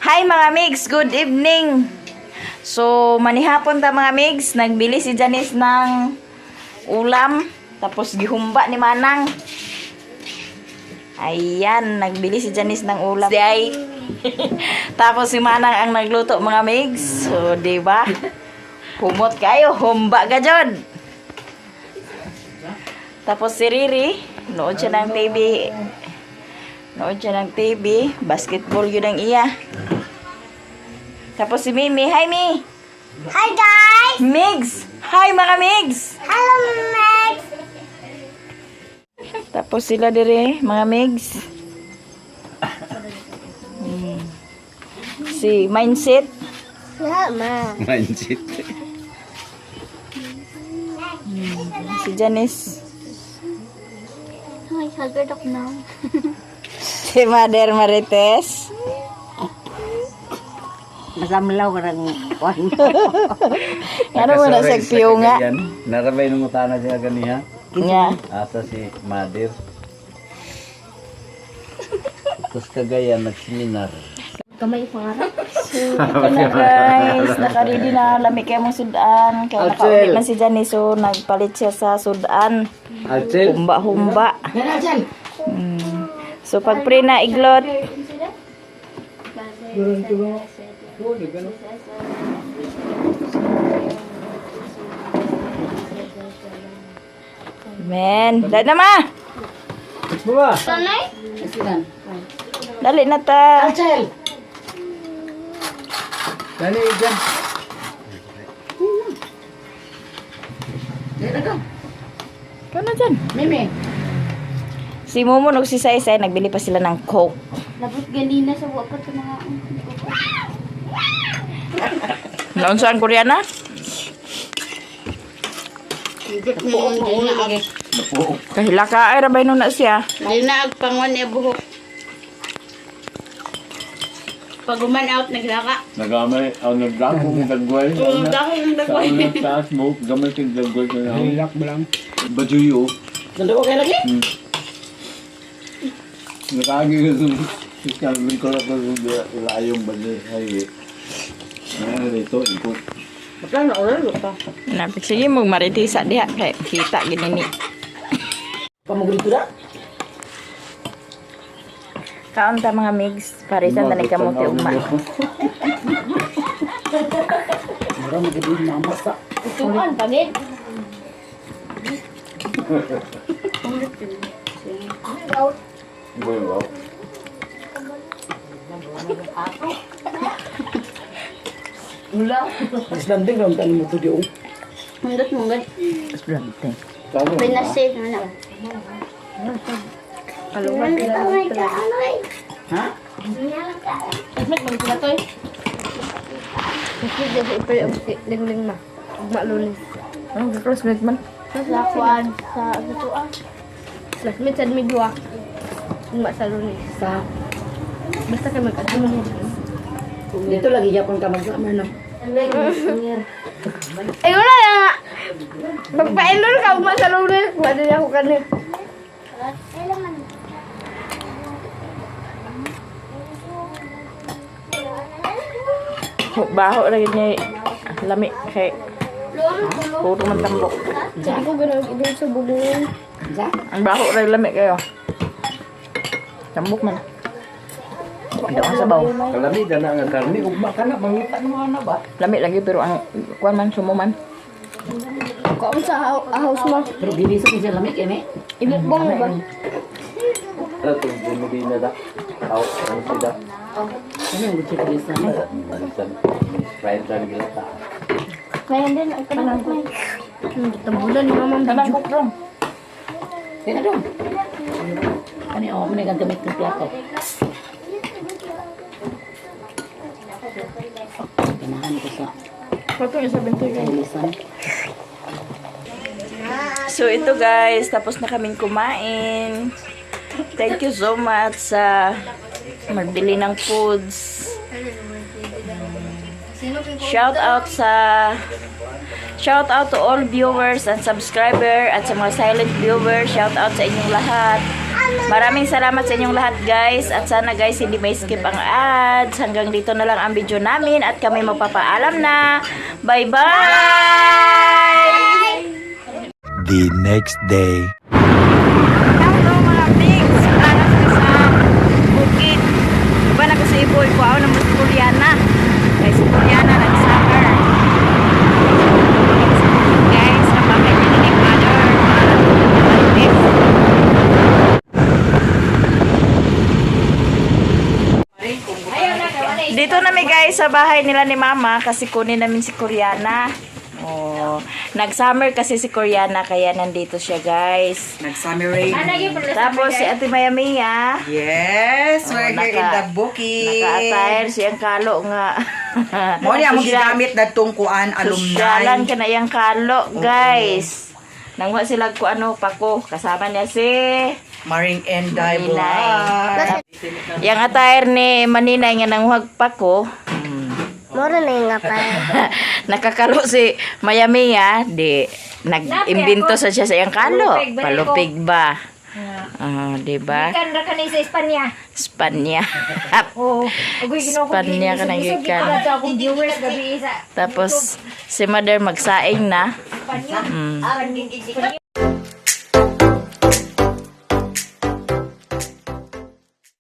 Hi mga migs, good evening. So manihapon ta mga migs, nagbili si Janice ng ulam, tapos gihumba ni Manang. Ayan, nagbili si Janice ng ulam. Ay. Tapos si Manang ang nagluto mga migs. So di ba? Humot kayo, humba ka jud. Tapos si Riri, nood siya ng TV. Nood siya ng TV, basketball yun ang iya. Tapos si Mimi, hi Mi! Hi guys! Migs! Hi mga Migs! Hello Max! Tapos sila dire, mga Migs. Si Mindset. Mama. Mindset. Si Janice. Ay, haggard ako now. Si Mother Marites. Masamlaw ka rin. Ano mo na sa piyo nga? Narabay nung utana siya ganiha. Nga. Asa si Mother. Tapos kagaya nagseminar. Kamay pangarap. So, ito na guys. Nakaready na. Lami kayo mong sudan. Kaya nakaulit man si Janice. So, nagpalit siya sa sudan. Alcel. Humba-humba. So, pag pre na iglot. Men, dali na ma! Sanay? Dali na ta. Dali dyan. Ikaw na dyan. Mimi. Si Momo nung si Saysay, nagbili pa sila ng Coke. Labot ganina sa wapat sa mga... Noon saan Koreana? Higit mo yung buhok. Kahila ka ay rabay nung na siya. Hindi na agpangon niya buhok. Pag out, naglaka. Nagamay, ang nagdako ng dagway. Dako yung Sa unang taas mo, gamay kong dagway ka na. Hilak mo lang. Bajuyo. Nandun ko kayo lagi? Nakagi ka sa sistang lingkol ako sa ilayong bajuyo. Ay, ano dito, ikot. Bakla na oral ka. Napit sige mo maritisa diha kay kita gini ni. Pamugri ko na? Kaon ta mga migs, parisan tani kamo ti ugma. Mura magiging mamasa. Ituan, pagid. Wow. Mula. Islanding ram tani mo to di Mundot munggat. Estudyante. Pinasave na na. Kaluwan ka na. Ha? Ismet mo sila to eh. Ismet dito ipay ling-ling ma. Ugma lulis. Ano classmate man? Sa kuan sa gutuan. Ismet sa midwa. Ugma sa lulis. Sa Basta kay mag-adto mo. dito lagi Japon ka magsama no. Ay wala na. Magpa-enroll ka ugma sa lulis. Wala niya ako kanin. Baho ra gid ni lami kay puro man tambok. Sabi ko ganun idol sa bubong. Sa Ang baho ra lami kayo. Tambok man. Ano ang sabaw? Kalami, dana nga karni. Ugma ka na, mangita ng mga ba? Lami lagi pero ang kuan man sumo man. Kaon sa house mo. pero ginisip ni sila lamig eme. Ibukbong mo ba? Ano itong bumili na da? Ano sila? Ano yung gusto ko sa Alisan. Sprite lang nila ta. Ngayon din ang kanang ko. Tambulan ni mama Kanang kukrong. Kaya dong. Ano yung ako na gamit ng plato. Ganahan ko sa Kato yung 70 lisan. So ito guys, tapos na kaming kumain. Thank you so much sa magbili ng foods. Shout out to all viewers and subscriber at sa mga silent viewers. Shout out sa inyong lahat. Maraming salamat sa inyong lahat guys. At sana guys hindi may skip ang ads. Hanggang dito na lang ang video namin. At kami magpapaalam na. Bye bye! The next day. Hello mga pigs. Alas na sa bukid. Diba na ko sa iboy ko. Ako naman si Juliana. Kaya si Juliana nag-summer. Guys, napakay niya na yung mother. Dito namin guys sa bahay nila ni Mama kasi kunin namin si Koreana. Oh, nag-summer kasi si Koreana kaya nandito siya guys. Nag-summer rain. Tapos si Ate Maya Mia. Yes, we're here in the bukid. Naka-attire siyang kalo nga. Mo niya mo gigamit na tungkuan Sosyalan alumni. ka na yung kalo guys. Nangwa sila ko ano pako. Kasama niya si Maring Enday Marinay. Yang attire ni Maninay nga nangwag pako. Mura na yung nga pa. Nakakalo si Maya Mia, di nag-imbento sa siya sa iyang kalo. Palupig ba? Di ba? Ikan ra kanay sa Espanya. Spanya. Oo. Agoy ginoo ko. Spanya ka nang ikan. Sa akong viewers gabi isa. Tapos si Mother magsaing na. Espanya.